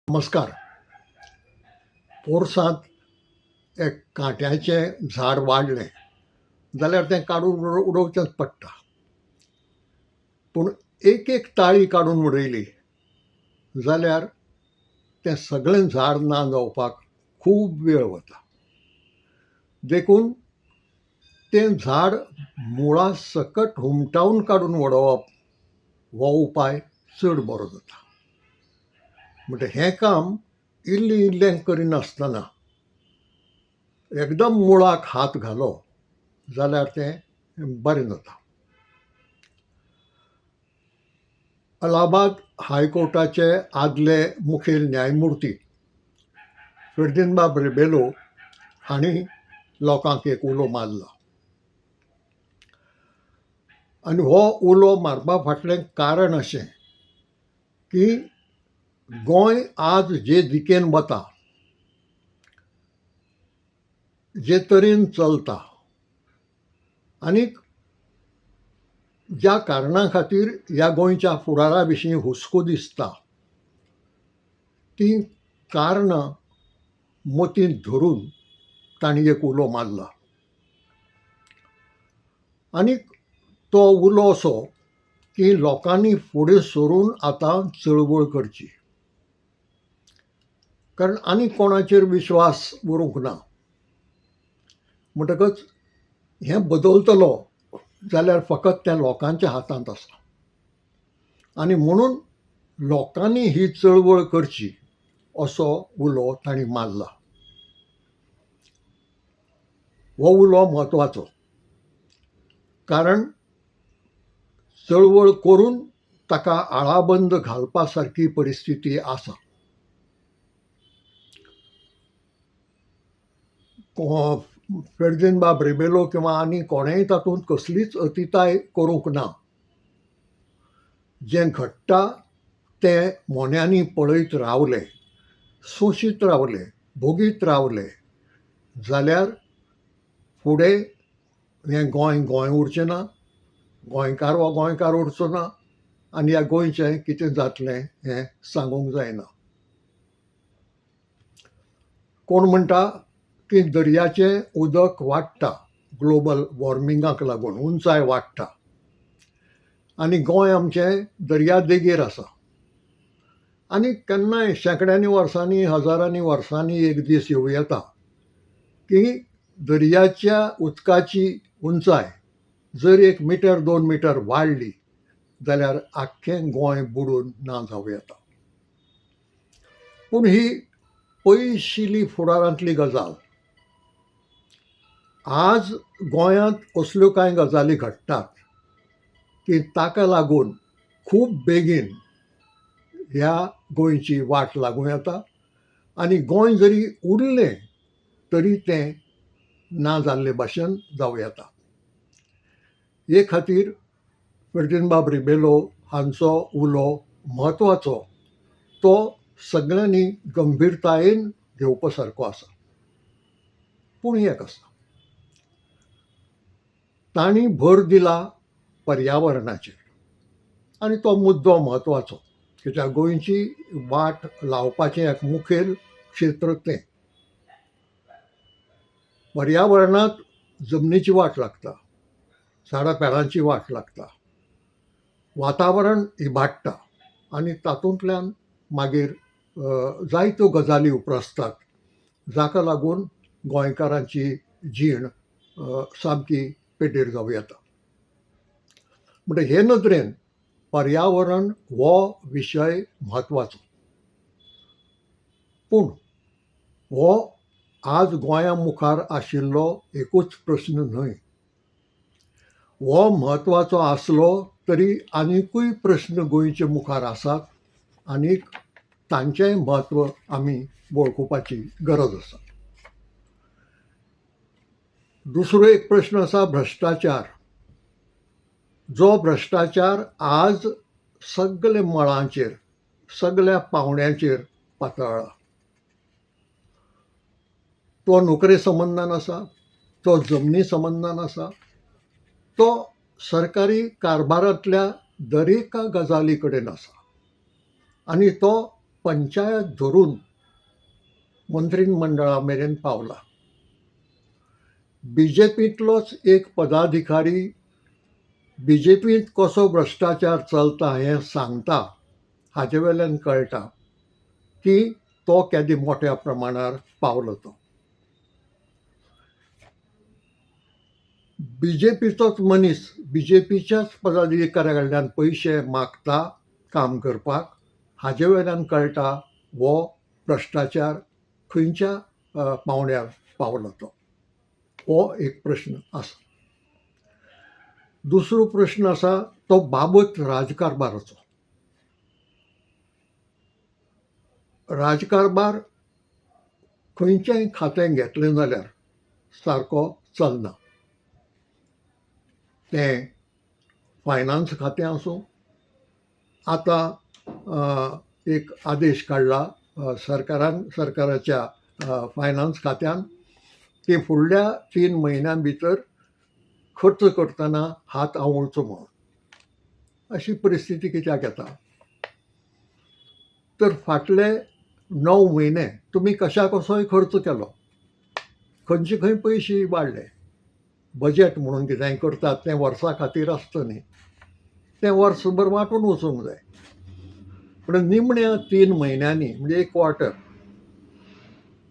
नमस्कार. पोरसांत एक कांट्याचें झाड वाडलें जाल्यार तें काडून उडोवचेंच पडटा. पूण एक एक ताळी काडून उडयली जाल्यार तें सगळें झाड ना जावपाक खूब वेळ वता. देखून तें झाड मुळा सकट हुमटावन काडून उडोवप हो उपाय चड बरो जाता. म्हणटकीर हें काम इल्लें इल्लें करिनासतना एकदम मुळाक हात घालो जाल्यार तें बरें जाता. अलाहाबाद हायकोर्टाचे आदले मुखेल न्यायमुर्ती फेर्दिनांद रेबेलो हांणी लोकांक एक उलो मारला आनी हो उलो मारपा फाटलें कारण अशें की गोंय आज जे दिकेन वता, जे तरेन चलता आनीक ज्या कारणा खातीर ह्या गोंयच्या फुडारा विशीं हुस्को दिसता, ती कारणां मतींत धरून तांणी एक उलो मारला. आनीक तो उलो असो की लोकांनी फुडें सरून आतां चळवळ करची, कारण आनीक कोणाचेर विश्वास उरूंक ना. म्हणटकच हें बदलतलो जाल्यार फकत तें लोकांच्या हातांत आसा आनी म्हणून लोकांनी ही चळवळ करची असो उलो तांणी मारला. हो उलो म्हत्वाचो, कारण चळवळ करून ताका आळाबंद घालपा सारकी परिस्थिती आसा. फेर्दिनांद रेबेलो किंवा आनी कोणेय तातूंत कसलीच अतिताय करूंक ना. जें घडटा तें मोन्यांनी पळयत रावले, सोंशीत रावले, भोगीत रावले जाल्यार फुडें हें गोंय गोंय उरचें ना, गोंयकार हो गोंयकार उरचो ना आनी ह्या गोंयचें कितें जातलें हें सांगूंक जायना. कोण म्हणटा की दर्याचें उदक वाडटा ग्लोबल वॉर्मिंगाक लागून, उंचाय वाडटा आनी गोंय आमचें दर्या देगेर आसा. आनी केन्नाय शेंकड्यांनी वर्सांनी हजारांनी वर्सांनी एक दीस येवं येता की दर्याच्या उदकाची उंचाय जर 1 मिटर 2 मिटर वाडली जाल्यार आख्खें गोंय बुडून ना जावं येता. पूण ही पयशिल्ली फुडारांतली गजाल. आज गोंयांत असल्यो कांय गजाली घडटात की ताका लागून खूब बेगीन ह्या गोंयची वाट लागूं येता आनी गोंय जरी उरलें तरी तें ना जाल्ले भाशेन जावं येता. हे खातीर फेर्दिनांद रेबेलो हांचो उलो म्हत्वाचो, तो सगळ्यांनी गंभीरतायेन घेवपा सारको आसा. पूण एक आसा, तांणी भर दिला पर्यावरणाचेर आनी तो मुद्दो म्हत्वाचो कित्याक गोंयची वाट लावपाचें एक मुखेल क्षेत्र तें. पर्यावरणांत जमनीची वाट लागता, झाडां पेडांची वाट लागता, वातावरण इबाडटा आनी तातूंतल्यान मागीर जायत्यो गजाली उप्रासतात जाका लागून गोंयकारांची जीण सामकी पेड्डेर जावं येता. म्हणटकीर हे नदरेन पर्यावरण हो विशय म्हत्वाचो. पूण हो आज गोंया मुखार आशिल्लो एकूच प्रस्न न्हय. हो म्हत्वाचो आसलो तरी आनिकूय प्रस्न गोंयचे मुखार आसात आनीक तांचेंय म्हत्व आमी वळखुपाची गरज आसा. दुसरो एक प्रस्न आसा भ्रश्टाचार. जो भ्रश्टाचार आज सगळ्या मळांचेर, सगळ्या पावंड्याचेर पातळ्ळा. तो नोकरे संबंदान आसा, तो जमनी संबंदान आसा, तो सरकारी कारबारांतल्या दरेका गजाली कडेन आसा आनी तो पंचायत धरून मंत्रिमंडळा मेरेन पावला. बीजेपींतलोच एक पदाधिकारी बीजेपींत कसो भ्रश्टाचार चलता हें सांगता हाचे वेल्यान कळटा की तो केदी मोठ्या प्रमाणार पावलो तो. बीजेपीचोच मनीस बीजेपीच्याच पदाधिकाऱ्या कडल्यान पयशे मागता काम करपाक हाचे वेल्यान कळटा हो भ्रश्टाचार खंयच्या पावंड्यार पावलो तो. हो एक प्रश्न आसा. दुसरो प्रश्न आसा तो बाबत राजकारबाराचो. राजकारबार खंयचेंय खातें घेतलें जाल्यार सारको चलना. तें फायनान्स खातें आसूं. आतां एक आदेश काडला सरकाराच्या फायनान्स खात्यान की फुडल्या 3 म्हयन्यां भितर खर्च करतना हात आवळचो म्हणून. अशी परिस्थिती कित्याक येता? तर फाटले 9 म्हयने तुमी कशा कसोय खर्च केलो, खंयचे खंय पयशे वाडले. बजेट म्हणून कितेंय करतात तें वर्सा खातीर आसता न्ही, तें वर्सभर वांटून वचूंक जाय. पूण निमण्या 3 म्हयन्यांनी म्हणजे एक क्वॉर्टर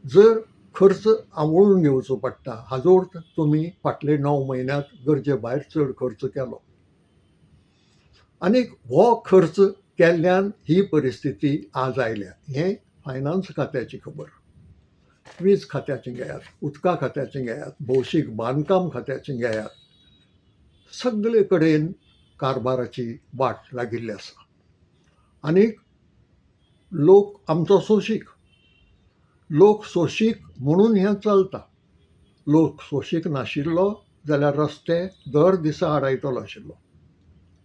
जर खर्च आवळून घेवचो पडटा, हाजो अर्थ तुमी फाटले 9 म्हयन्यांत गरजे भायर चड खर्च केलो. आनीक हो खर्च केल्ल्यान ही परिस्थिती आज आयल्या. हें फायनान्स खात्याची खबर. वीज खात्याचें घेयात, उदका खात्याचें घेयात, भौशीक बांदकाम खात्याचें घेयात, सगळे कडेन कारबाराची वाट लागिल्ली आसा. आनीक लोक आमचो सोंशीक. लोक सोंशीक म्हणून हें चलता. लोक सोंशीक नाशिल्लो जाल्यार रस्ते दर दिसा आडायतलो आशिल्लो.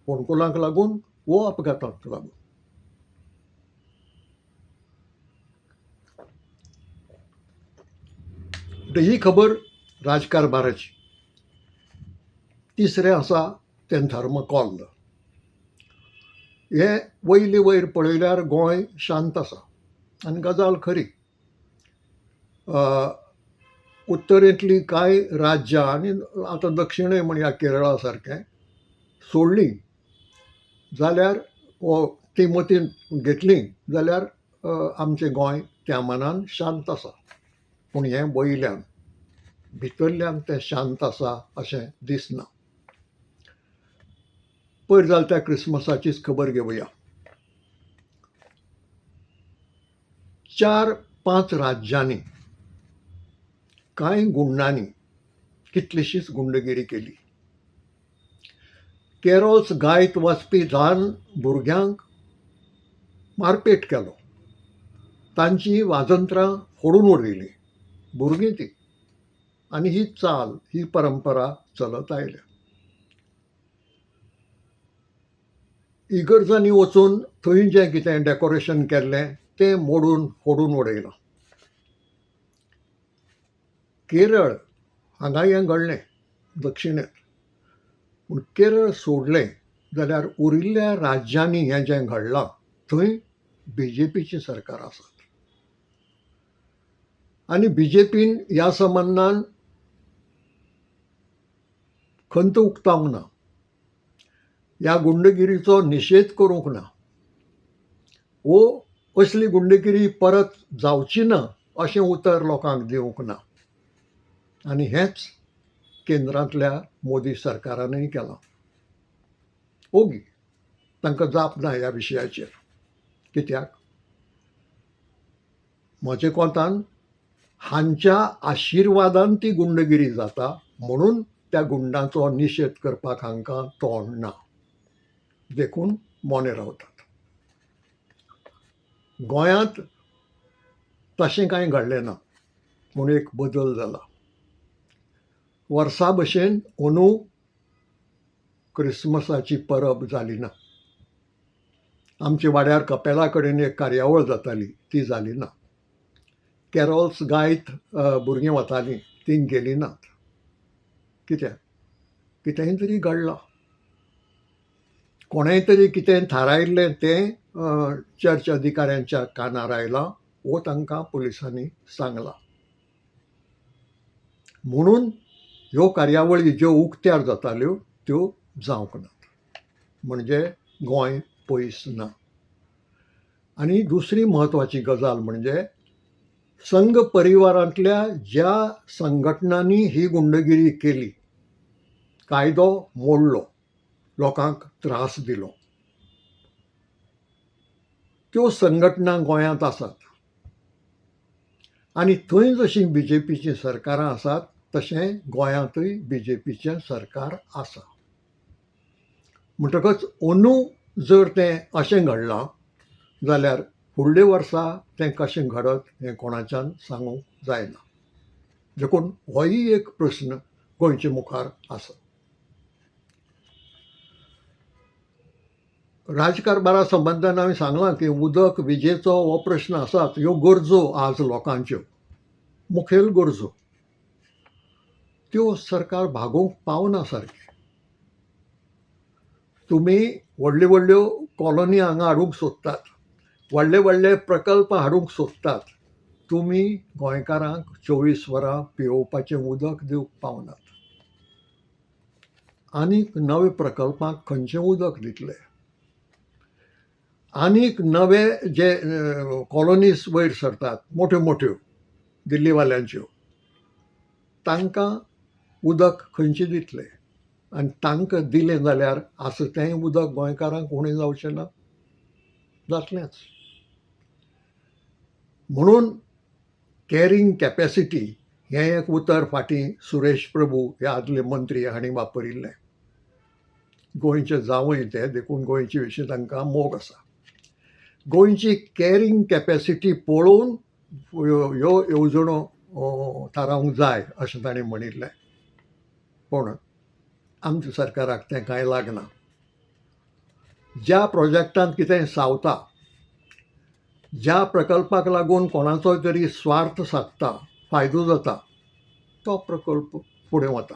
फोंडकुलांक लागून वो अपघाताक लागून. ही खबर राजकारबाराची. तिसरें आसा तें थर्मोकॉल. हे वयले वयर पळयल्यार गोंय शांत आसा आनी गजाल खरी. उत्तरेंतली कांय राज्यां आनी आतां दक्षिणय म्हणया केरळा सारकें सोडलीं जाल्यार ती मतीन घेतलीं जाल्यार आमचें गोंय त्या मानान शांत आसा. पूण हें वयल्यान भितरल्यान तें शांत आसा अशें दिसना. पयर जाल्या त्या क्रिसमसाचीच खबर घेवया. 4-5 राज्यांनी कांय गुंडांनी कितलीशीच गुंडगिरी केली. कॅरोल्स गायत वाचपी ल्हान भुरग्यांक मारपेट केलो. तांची वाजंत्रां फोडून उडयलीं. भुरगीं तीं. आनी ही चाल, ही परंपरा चलत आयल्या. इगर्जांनी वचून थंय जें कितें डेकोरेशन केल्लें तें मोडून फोडून उडयलां. केरळ हांगाय हें घडलें दक्षिणेंत. पूण केरळ सोडलें जाल्यार उरिल्ल्या राज्यांनी हें जें घडलां थंय बीजेपीचें सरकार आसात. आनी बीजेपीन ह्या संबंदान खंत उक्तावंक ना. ह्या गुंडगिरीचो निशेध करूंक ना. वो असली गुंडगिरी परत जावची ना अशें उतर लोकांक दिवंक ना. आनी हेंच केंद्रांतल्या मोदी सरकारानय केलां. ओगी तांकां जाप ना ह्या विशयाचेर. कित्याक? म्हज्या कोंतान हांच्या आशिर्वादान ती गुंडगिरी जाता म्हणून त्या गुंडांचो निशेध करपाक हांकां तोंड ना. देखून मोने रावतात. गोंयांत तशें कांय घडलें ना. पूण एक बदल जाला. वर्सा भशेन अंदू क्रिसमसाची परब जाली ना. आमच्या वाड्यार कपेला कडेन एक कार्यावळ जाताली ती जाली ना. कॅरोल्स गायत भुरगीं वतालीं तीं गेलीं नात. कित्याक? कितेंय तरी घडलां. कोणेंय तरी कितें थारायिल्लें तें चर्च अधिकाऱ्यांच्या कानार आयलां वो तांकां पुलिसांनी सांगलां. म्हणून ह्यो कार्यावळी ज्यो उक्त्यार जाताल्यो त्यो जावंक नात. म्हणजे गोंय पयस ना. आनी दुसरी म्हत्वाची गजाल म्हणजे संघ परिवारांतल्या ज्या संघटनांनी ही गुंडगिरी केली, कायदो मोडलो, लोकांक त्रास दिलो, त्यो संघटना गोंयांत आसात. आनी थंय जशीं BJPचीं सरकारां आसात तशें गोंयांतूय BJPचें सरकार आसा. म्हणटकच अंदू जर तें अशें घडलां जाल्यार फुडल्या वर्सा तें कशें घडत हें कोणाच्यान सांगूंक जायना. देखून होय एक प्रस्न गोंयचे मुखार आसा. राजकारबारा संबंदान हांवें सांगलां की उदक, विजेचो हो प्रस्न आसात. ह्यो गरजो आज लोकांच्यो, मुखेल गरजो, त्यो सरकार भागोवंक पावना सारकी. तुमी व्हडल्यो व्हडल्यो कॉलनी हांगा हाडूंक सोदतात, व्हडले व्हडले प्रकल्प हाडूंक सोदतात, तुमी गोंयकारांक 24 वरां पियेवपाचें उदक दिवंक पावनात. आनीक नवे प्रकल्पांक खंयचें उदक दितले? आनीक नवे जे कॉलनीज वयर सरतात, मोठ्यो मोठ्यो दिल्लीवाल्यांच्यो, तांकां उदक खंयचें दितले? आनी तांकां दिलें जाल्यार आसा तें उदक गोंयकारांक उणें जावचें ना? जातलेंच. म्हणून कॅरिंग कॅपॅसिटी हें एक उतर फाटीं सुरेश प्रभू हे आदले मंत्री हांणी वापरिल्लें. गोंयचे जावंय ते, देखून गोंयचे विशीं तांकां मोग आसा. गोंयची कॅरिंग कॅपॅसिटी पळोवन ह्यो येवजण्यो थारावंक जाय अशें ताणें म्हणिल्लें. पूण आमच्या सरकाराक तें कांय लागना. ज्या प्रोजेक्टांत कितें सावता, ज्या प्रकल्पाक लागून कोणाचोय तरी स्वार्थ सादता, फायदो जाता, तो प्रकल्प फुडें वता.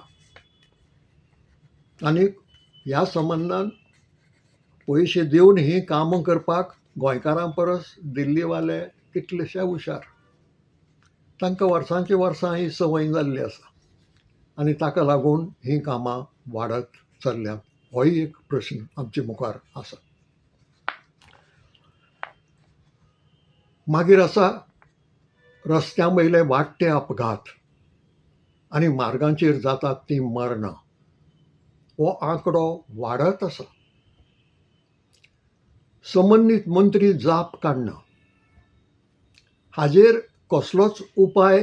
आनीक ह्या संबंदान पयशे दिवन ही कामां करपाक गोंयकारां परस दिल्लीवाले कितलेशे हुशार. तांकां वर्सांची वर्सां ही संवय जाल्ली आसा आनी ताका लागून ही कामां वाडत चल्ल्यात. होय एक प्रस्न आमचे मुखार आसा. मागीर आसा रस्त्यां वयले वाडटे अपघात आनी मार्गांचेर जातात तीं मर्णां. हो आंकडो वाडत आसा. संबंदीत मंत्री जाप काडना. हाजेर कसलोच उपाय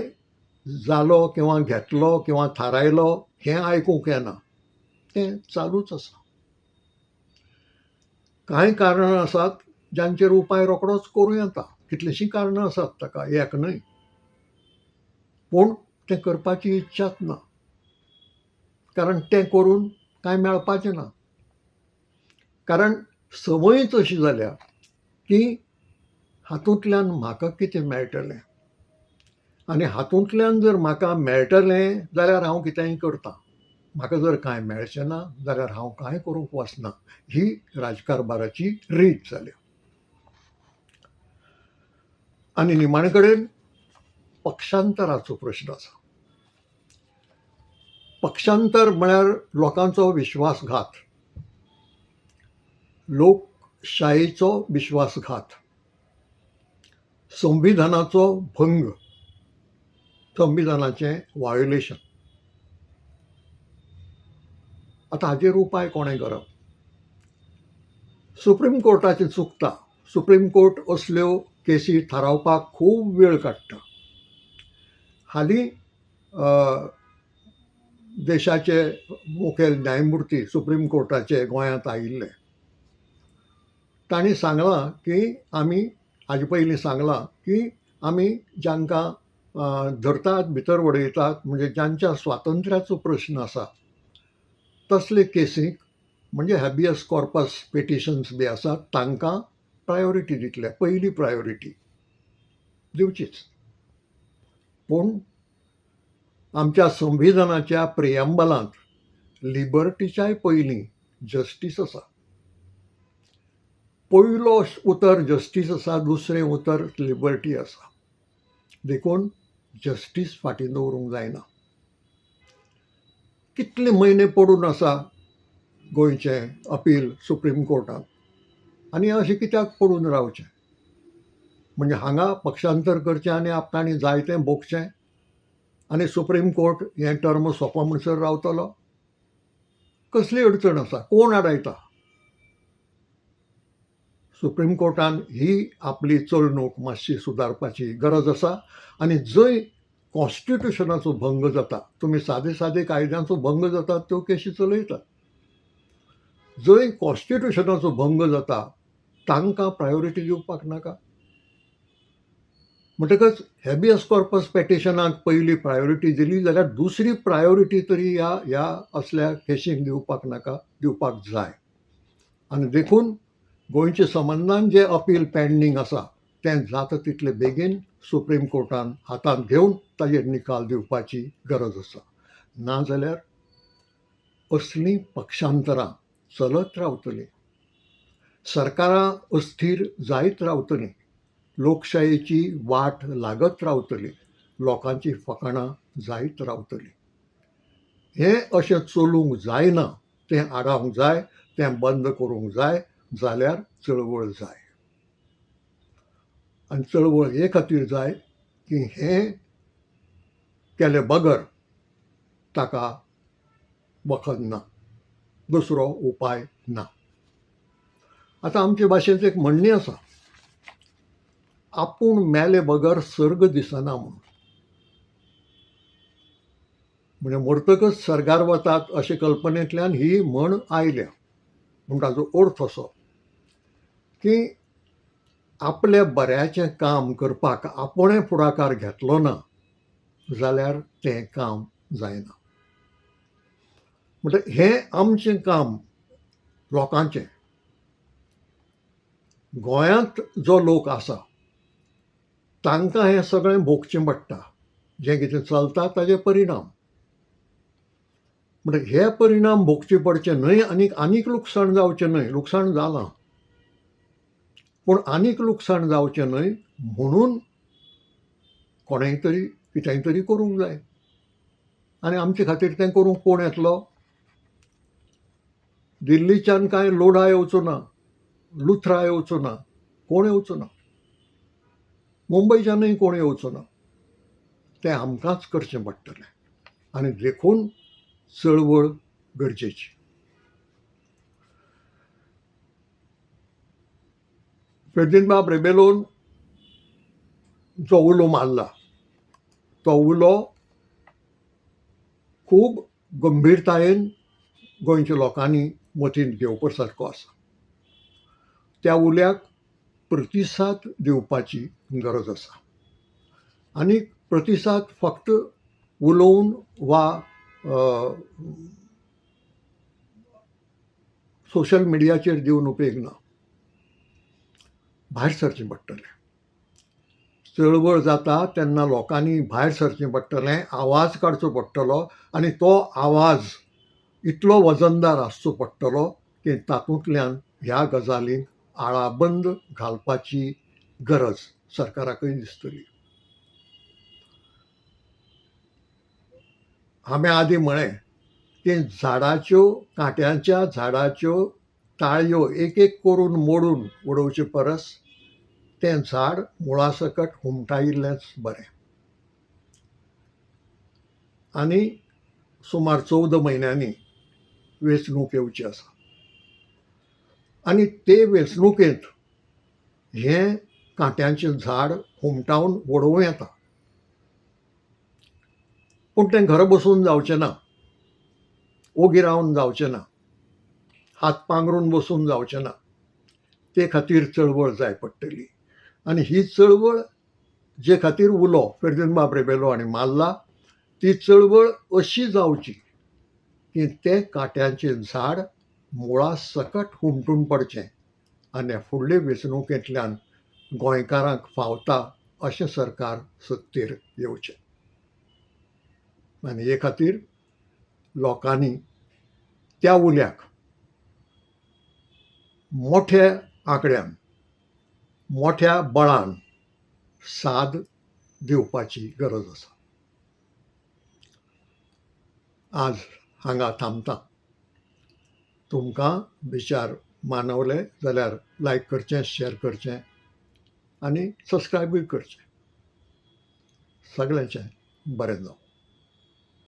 जालो किंवा घेतलो किंवा थारायलो हें आयकूंक येना. तें चालूच आसा. कांय कारणां आसात जांचेर उपाय रोखडोच करूं येता. कितलींशीं कारणां आसात ताका, एक न्हय. पूण तें करपाची इच्छाच ना. कारण तें करून कांय मेळपाचें ना. कारण संवयच अशी जाल्या की हातूंतल्यान म्हाका कितें मेळटलें आनी हातूंतल्यान जर म्हाका मेळटलें जाल्यार हांव कितेंय करतां. म्हाका जर कांय मेळचें ना जाल्यार हांव कांय करूंक वचना. ही राजकारबाराची रीत जाल्या. आनी निमाणे कडेन पक्षांतराचो प्रस्न आसा. पक्षांतर म्हळ्यार लोकांचो विश्वासघात, लोकशायेचो विश्वासघात, संविधानाचो भंग, संविधानाचें वायोलेशन. आतां हाजेर उपाय कोणें करप? सुप्रीम कोर्टाचें चुकता. सुप्रीम कोर्ट असल्यो केसी थारावपाक खूब वेळ काडटा. हालीं देशाचे मुखेल न्यायमुर्ती सुप्रीम कोर्टाचे गोंयांत आयिल्ले. तांणी सांगलां की आमी हाजे पयलीं सांगलां की आमी जांकां धरतात, भितर वडयतात, म्हणजे ज्यांच्या स्वातंत्र्याचो प्रस्न आसा तसले केसीक, म्हणजे हॅबियस कॉर्पस पेटिशन्स बी आसात, तांकां प्रायोरिटी दितले. पयली प्रायोरिटी दिवचीच. पूण आमच्या संविधानाच्या प्रिएम्बलांत लिबर्टीच्याय पयलीं जस्टीस आसा. पयलो उतर जस्टीस आसा, दुसरें उतर लिबर्टी आसा. देखून जस्टीस फाटीं दवरूंक जायना. कितले म्हयने पडून आसा गोंयचें अपील सुप्रीम कोर्टांत, आनी अशें कित्याक पडून रावचें? म्हणजे हांगा पक्षांतर करचें आनी आपणांनी जाय तें भोगचें, आनी सुप्रीम कोर्ट हें टर्म सोंपो म्हणसर रावतलो? कसली अडचण आसा? कोण आडायता? सुप्रीम कोर्टान ही आपली चलणूक मातशी सुदारपाची गरज आसा. आनी जंय कॉन्स्टिट्युशनाचो भंग जाता, तुमी सादे सादे कायद्यांचो भंग जाता त्यो केशी चलयतात. जंय कॉन्स्टिट्युशनाचो भंग जाता तांकां प्रायोरिटी दिवपाक नाका. म्हणटकच हेबियस कॉर्पस पेटिशनाक पयली प्रायोरिटी दिली जाल्यार दुसरी प्रायोरिटी तरी ह्या असल्या केशींक दिवपाक नाका, दिवपाक जाय. आनी देखून गोंयच्या संबंदान जे अपील पेंडींग आसा तें जाता तितले बेगीन सुप्रीम कोर्टान हातांत घेवन ताजेर निकाल दिवपाची गरज आसा. नाजाल्यार असलीं पक्षांतरां चलत रावतलीं, सरकारां अस्थिर जायत रावतलीं, लोकशायेची वाट लागत रावतली, लोकांची फकाणां जायत रावतलीं. हें अशें चलूंक जायना. तें आडावंक जाय, तें बंद करूंक जाय, जाल्यार चळवळ जाय. आनी चळवळ हे खातीर जाय की हें केले बगर ताका वखद ना, दुसरो उपाय ना. आतां आमचे भाशेंत एक म्हणणी आसा, आपूण मेले बगर सर्ग दिसना म्हणून. म्हणजे मरतकच सर्गार वतात अशे कल्पनेंतल्यान ही म्हण आयल्या. पूण ताचो अर्थ असो की आपल्या बऱ्याचें काम करपाक आपणें फुडाकार घेतलो ना जाल्यार तें काम जायना. म्हणटकीर हें आमचें काम लोकांचें. गोंयांत जो लोक आसा तांकां हें सगळें भोगचें पडटा. जें कितें चलता ताजे परिणाम. म्हणटकीर हे परिणाम भोगचे पडचे न्हय, आनीक लुकसाण जावचें न्हय. लुकसाण जालां, पूण आनीक लुकसाण जावचें न्हय म्हणून कोणेंय तरी कितेंय तरी करूंक जाय. आनी आमचे खातीर तें करूंक कोण येतलो? दिल्लीच्यान कांय लोढा येवचो ना, लुथरा येवचो ना, कोण येवचो ना. मुंबयच्यानय कोण येवचो ना. तें आमकांच करचें पडटलें. आनी देखून चळवळ गरजेची. प्रद्युम्न रेबेलोन जो उलो मारला तो उलो खूब गंभीरतायेन गोंयच्या लोकांनी मतींत घेवपा सारको आसा. त्या उल्याक प्रतिसाद दिवपाची गरज आसा. आनी प्रतिसाद फक्त उलोवन वा सोशल मिडियाचेर दिवन उपेग ना. भायर सरचें पडटलें. चळवळ जाता तेन्ना लोकांनी भायर सरचें पडटलें, आवाज काडचो पडटलो, आनी तो आवाज इतलो वजनदार आसचो पडटलो की तातूंतल्यान ह्या गजालींक आळाबंद घालपाची गरज सरकाराकय दिसतली. हांवें आदीं म्हळें की कांट्याच्या झाडाच्यो ताळयो एक एक करून मोडून उडोवचे परस तें झाड मुळा सकट हुमटायिल्लेंच बरें. आनी सुमार 14 म्हयन्यांनी वेंचणूक येवची आसा. आनी ते वेंचणुकेंत हें कांट्याचें झाड हुमटावन उडोवं येता. पूण तें घरा बसून जावचें ना, ओगी रावन जावचें ना, हात पांगरून बसून जावचें ना. ते खातीर चळवळ जाय पडटली. आनी ही चळवळ जे खातीर उलो प्रद्युम्न रेबेलो हांणी मारला ती चळवळ अशी जावची की तें कांट्याचें झाड मुळा सकट हुमटून पडचें आनी फुडले वेंचणुकेंतल्यान गोंयकारांक फावता अशें सरकार सत्तेर येवचें. आनी हे खातीर लोकांनी त्या उल्याक मोठ्या आंकड्यान मोठ्या बळान साद दिवपाची गरज आसा. आज हांगा थांबता. तुमकां विचार मानवले जाल्यार लायक करचें, शेअर करचें आनी सबस्क्रायबूय करचें. सगळ्यांचें बरें जावं.